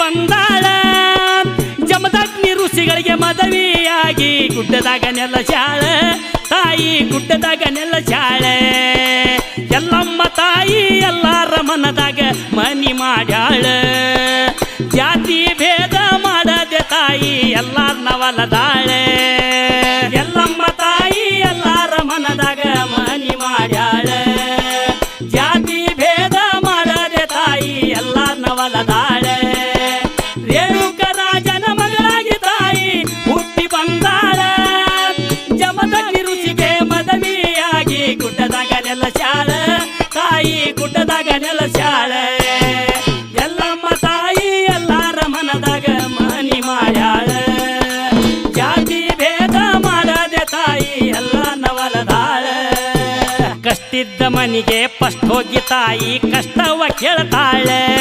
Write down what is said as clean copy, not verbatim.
ಬಂದಾಳ ಜಮದಗ್ನಿ ಋಷಿಗಳಿಗೆ ಮದುವೆಯಾಗಿ ಗುಡ್ಡದಾಗ ನೆಲಸಾಳ ತಾಯಿ ಗುಡ್ಡದಾಗ ನೆಲಸಾಳ ಎಲ್ಲಮ್ಮ ತಾಯಿ ಎಲ್ಲಾರ ಮನದಾಗ ಮನಿ ಮಾಡ್ಯಾಳ ಜಾತಿ ಭೇದ ಮಾಡದೆ ತಾಯಿ ಎಲ್ಲಾರ್ನ ಒಲದಾಳೆ ಎಲ್ಲಮ್ಮ ತಾಯಿ ಎಲ್ಲಾರ ಮನದಾಗ ಮನಿ ಮಾಡ್ಯಾಳ ಜಾತಿ ಭೇದ ಮಾಡದೆ ತಾಯಿ ಎಲ್ಲಾರ್ನ ಒಲದಾಳೆ ರೇಣುಕ ರಾಜನ ಮಗಳಾಗಿ ತಾಯಿ ಹುಟ್ಟಿ ಬಂದಾಳ ಜಮದಗ್ನಿ ಋಷಿಗೆ ಮದುವೆಯಾಗಿ ಗುಡ್ಡದಾಗ ನೆಲಸಾಳ ತಾಯಿ ಗುಡ್ಡದಾಗ ನೆಲಸಾಳ ಎಲ್ಲಮ್ಮ ತಾಯಿ ಎಲ್ಲಾರ ಮನದಾಗ ಮನಿ ಮಾಡ್ಯಾಳ ಜಾತಿ ಭೇದ ಮಾಡದೆ ತಾಯಿ ಎಲ್ಲ ನವಲದಾಳ ಕಷ್ಟಿದ್ದ ಮನಿಗೆ ಫಸ್ಟ್ ಹೋಗಿ ತಾಯಿ ಕಷ್ಟವ ಕೇಳ್ತಾಳೆ